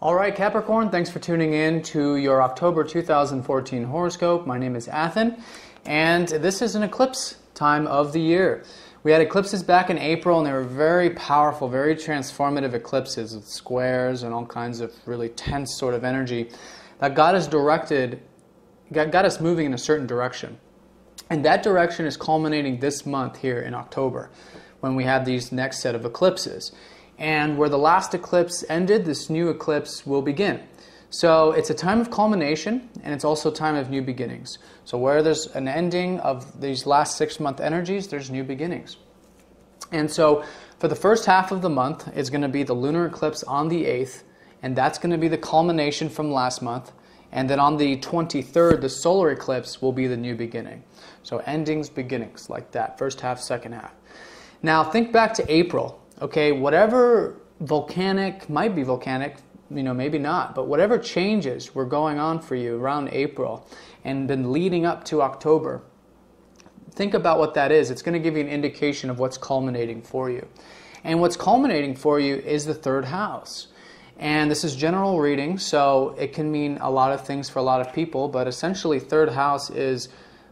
All right, Capricorn, thanks for tuning in to your October 2014 horoscope. My name is Athen, and this is an eclipse time of the year. We had eclipses back in April, and they were very powerful, very transformative eclipses with squares and all kinds of really tense sort of energy that got us moving in a certain direction. And that direction is culminating this month here in October, when we have these next set of eclipses. And where the last eclipse ended, this new eclipse will begin. So it's a time of culmination, and it's also a time of new beginnings. So where there's an ending of these last 6-month energies, there's new beginnings. And so for the first half of the month, it's going to be the lunar eclipse on the 8th, and that's going to be the culmination from last month. And then on the 23rd, the solar eclipse will be the new beginning. So endings, beginnings, like that, first half, second half. Now think back to April. Okay, whatever might be volcanic, maybe not, but whatever changes were going on for you around April and been leading up to October, think about what that is. It's going to give you an indication of what's culminating for you. And what's culminating for you is the 3rd house. And this is general reading, so it can mean a lot of things for a lot of people, but essentially 3rd house is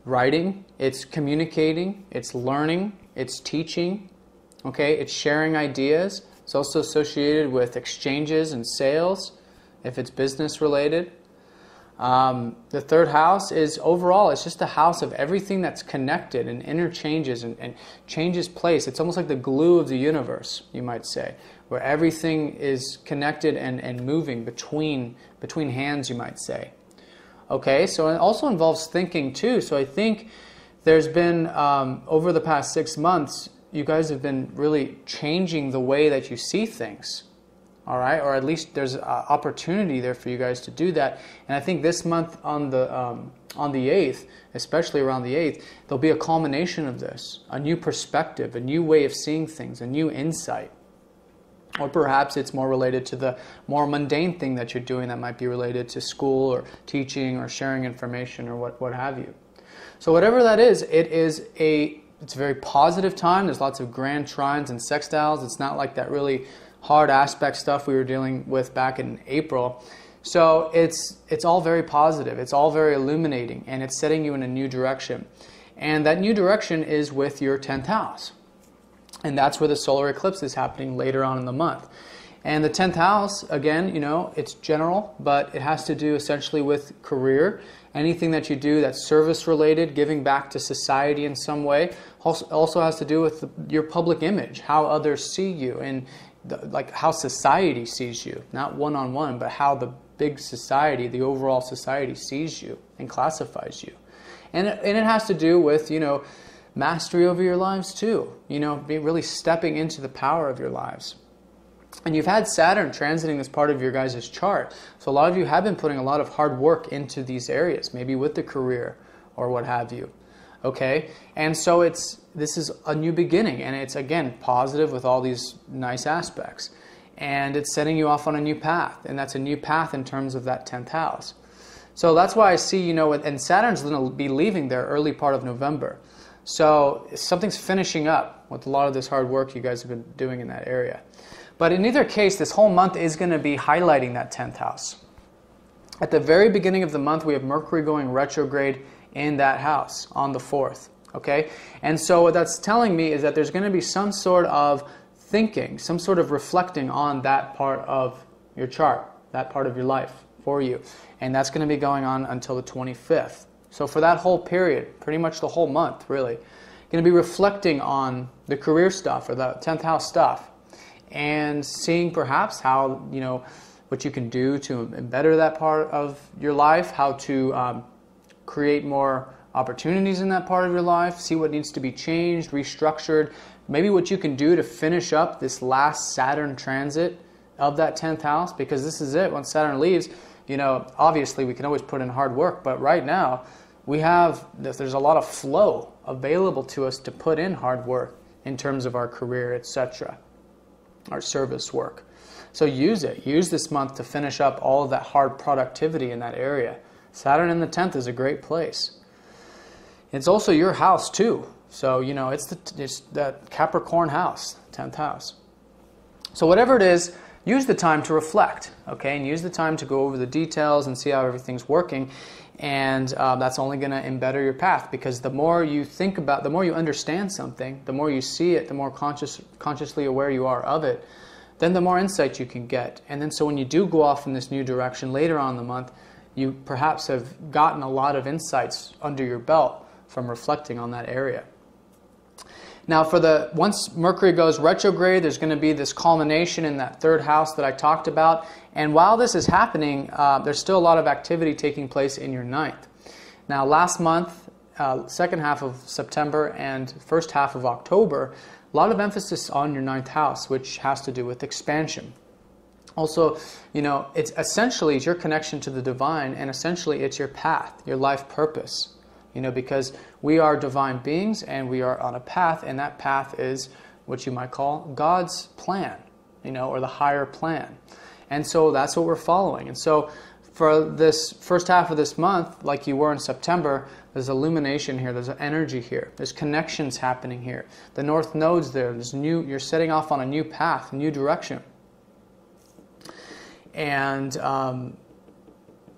writing, it's communicating, it's learning, it's teaching. Okay, it's sharing ideas. It's also associated with exchanges and sales, if it's business related. The 3rd house is overall, it's just a house of everything that's connected and interchanges and changes place. It's almost like the glue of the universe, you might say, where everything is connected and moving between hands, you might say. Okay, so it also involves thinking too. So I think there's been, over the past 6 months, you guys have been really changing the way that you see things, all right? Or at least there's an opportunity there for you guys to do that. And I think this month on the 8th, especially around the 8th, there'll be a culmination of this, a new perspective, a new way of seeing things, a new insight. Or perhaps it's more related to the more mundane thing that you're doing that might be related to school or teaching or sharing information or what have you. So whatever that is, it's a very positive time. There's lots of grand trines and sextiles. It's not like that really hard aspect stuff we were dealing with back in April. So it's all very positive. It's all very illuminating, and it's setting you in a new direction. And that new direction is with your 10th house. And that's where the solar eclipse is happening later on in the month. And the 10th house, again, it's general, but it has to do essentially with career. Anything that you do that's service related, giving back to society in some way, also has to do with your public image, how others see you, and like how society sees you, not one-on-one, but how the big society, the overall society sees you and classifies you. And it has to do with, mastery over your lives too, really stepping into the power of your lives. And you've had Saturn transiting this part of your guys' chart. So a lot of you have been putting a lot of hard work into these areas, maybe with the career or what have you. Okay? And so this is a new beginning, and it's, again, positive with all these nice aspects. And it's setting you off on a new path, and that's a new path in terms of that 10th house. So that's why I see, and Saturn's going to be leaving there early part of November. So something's finishing up with a lot of this hard work you guys have been doing in that area. But in either case, this whole month is going to be highlighting that 10th house. At the very beginning of the month, we have Mercury going retrograde in that house on the 4th. Okay? And so what that's telling me is that there's going to be some sort of thinking, some sort of reflecting on that part of your chart, that part of your life for you. And that's going to be going on until the 25th. So for that whole period, pretty much the whole month, really, going to be reflecting on the career stuff or the 10th house stuff. And seeing perhaps how, what you can do to better that part of your life, how to create more opportunities in that part of your life, see what needs to be changed, restructured, maybe what you can do to finish up this last Saturn transit of that 10th house, because this is it. Once Saturn leaves, obviously we can always put in hard work, but right now there's a lot of flow available to us to put in hard work in terms of our career, etc. Our service work. So use it. Use this month to finish up all of that hard productivity in that area. Saturn in the 10th is a great place. It's also your house too. So, it's the Capricorn house, 10th house. So whatever it is, use the time to reflect, okay, and use the time to go over the details and see how everything's working. And that's only going to embetter your path, because the more you think about, the more you understand something, the more you see it, the more consciously aware you are of it, then the more insight you can get. And then so when you do go off in this new direction later on in the month, you perhaps have gotten a lot of insights under your belt from reflecting on that area. Now, once Mercury goes retrograde, there's going to be this culmination in that third house that I talked about. And while this is happening, there's still a lot of activity taking place in your ninth. Now, last month, second half of September and first half of October, a lot of emphasis on your ninth house, which has to do with expansion. Also, it's essentially your connection to the divine, and essentially it's your path, your life purpose. Because we are divine beings and we are on a path, and that path is what you might call God's plan, or the higher plan. And so that's what we're following. And so for this first half of this month, like you were in September, there's illumination here, there's energy here, there's connections happening here. The North Node's there, you're setting off on a new path, a new direction.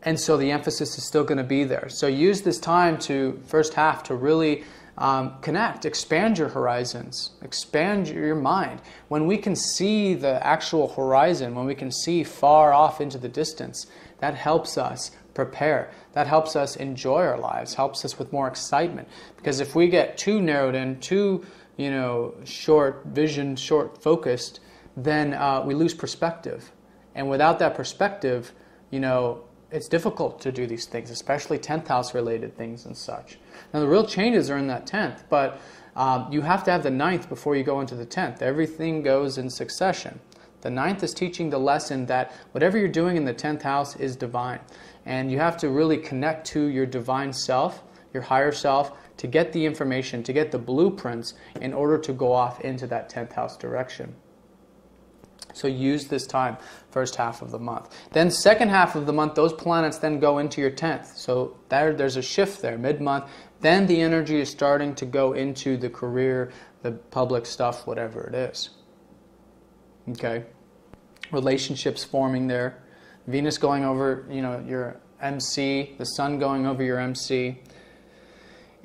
And so the emphasis is still going to be there. So use this time first half to really connect, expand your horizons, expand your mind. When we can see the actual horizon, when we can see far off into the distance, that helps us prepare. That helps us enjoy our lives, helps us with more excitement. Because if we get too narrowed in, too short vision, short focused, then we lose perspective. And without that perspective, it's difficult to do these things, especially 10th house related things and such. Now the real changes are in that 10th, but you have to have the 9th before you go into the 10th. Everything goes in succession. The 9th is teaching the lesson that whatever you're doing in the 10th house is divine. And you have to really connect to your divine self, your higher self, to get the information, to get the blueprints in order to go off into that 10th house direction. So use this time, first half of the month. Then second half of the month, those planets then go into your 10th. So there's a shift there, mid-month. Then the energy is starting to go into the career, the public stuff, whatever it is. Okay? Relationships forming there. Venus going over, your MC, the Sun going over your MC.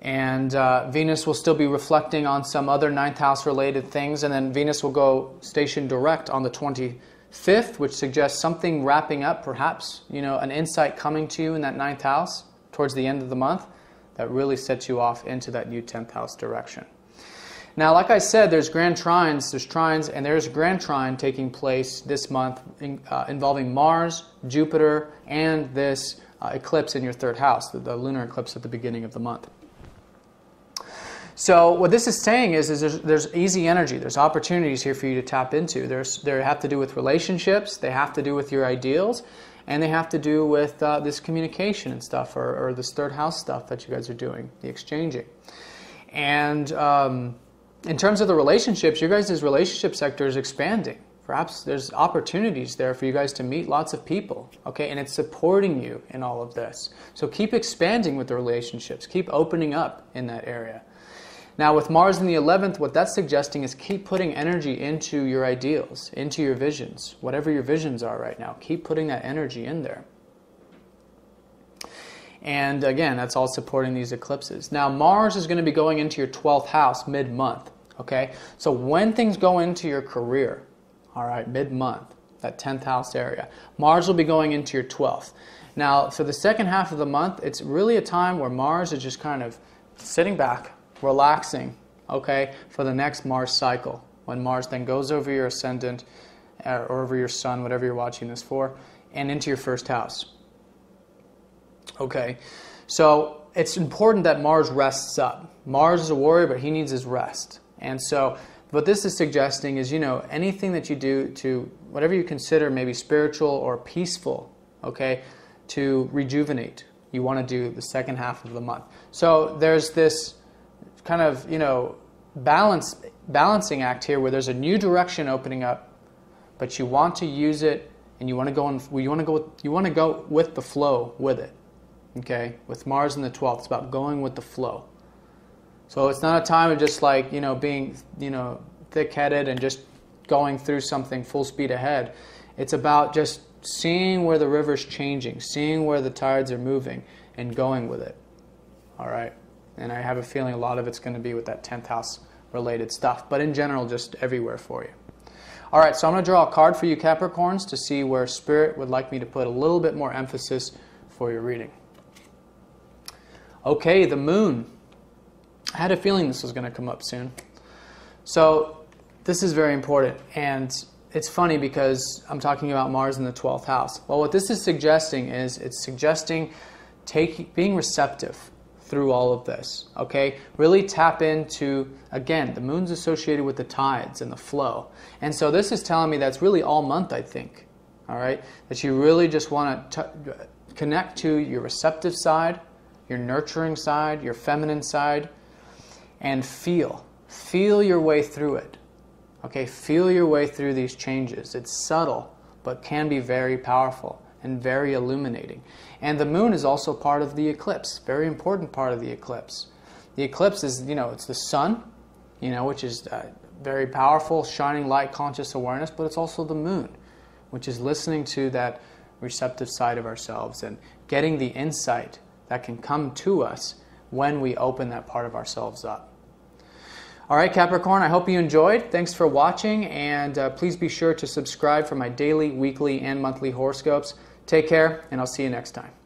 And Venus will still be reflecting on some other 9th house related things, and then Venus will go station direct on the 25th, which suggests something wrapping up, perhaps, an insight coming to you in that 9th house towards the end of the month that really sets you off into that new 10th house direction. Now, like I said, there's grand trines, and there's a grand trine taking place this month involving Mars, Jupiter, and this eclipse in your third house, the lunar eclipse at the beginning of the month. So what this is saying is there's easy energy, there's opportunities here for you to tap into. They have to do with relationships, they have to do with your ideals, and they have to do with this communication and stuff, or this third house stuff that you guys are doing, the exchanging. And in terms of the relationships, your guys' relationship sector is expanding. Perhaps there's opportunities there for you guys to meet lots of people, okay? And it's supporting you in all of this. So keep expanding with the relationships, keep opening up in that area. Now with Mars in the 11th, what that's suggesting is keep putting energy into your ideals, into your visions, whatever your visions are right now. Keep putting that energy in there. And again, that's all supporting these eclipses. Now Mars is going to be going into your 12th house mid-month, okay? So when things go into your career, all right, mid-month, that 10th house area, Mars will be going into your 12th. Now for the second half of the month, it's really a time where Mars is just kind of sitting back, relaxing, okay, for the next Mars cycle, when Mars then goes over your ascendant or over your sun, whatever you're watching this for, and into your first house. Okay, so it's important that Mars rests up. Mars is a warrior, but he needs his rest. And so what this is suggesting is, anything that you do to, whatever you consider maybe spiritual or peaceful, okay, to rejuvenate, you want to do the second half of the month. So there's this kind of, balancing act here where there's a new direction opening up, but you want to use it, and you want to go with the flow with it. Okay, with Mars in the 12th, it's about going with the flow. So it's not a time of just like, being, thick-headed and just going through something full speed ahead. It's about just seeing where the river's changing, seeing where the tides are moving, and going with it. All right? And I have a feeling a lot of it's going to be with that 10th house related stuff, but in general, just everywhere for you. All right, so I'm going to draw a card for you Capricorns to see where Spirit would like me to put a little bit more emphasis for your reading. Okay, the moon. I had a feeling this was going to come up soon. So this is very important, and it's funny because I'm talking about Mars in the 12th house. Well, what this is suggesting is it's suggesting being receptive through all of this, okay? Really tap into, again, the moon's associated with the tides and the flow. And so this is telling me that's really all month, I think, all right? That you really just want to connect to your receptive side, your nurturing side, your feminine side, and feel your way through it. Okay, feel your way through these changes. It's subtle, but can be very powerful and very illuminating. And the moon is also part of the eclipse, very important part of the eclipse. The eclipse is, it's the sun, which is very powerful, shining light, conscious awareness, but it's also the moon, which is listening to that receptive side of ourselves and getting the insight that can come to us when we open that part of ourselves up. All right, Capricorn, I hope you enjoyed. Thanks for watching, and please be sure to subscribe for my daily, weekly, and monthly horoscopes. Take care, and I'll see you next time.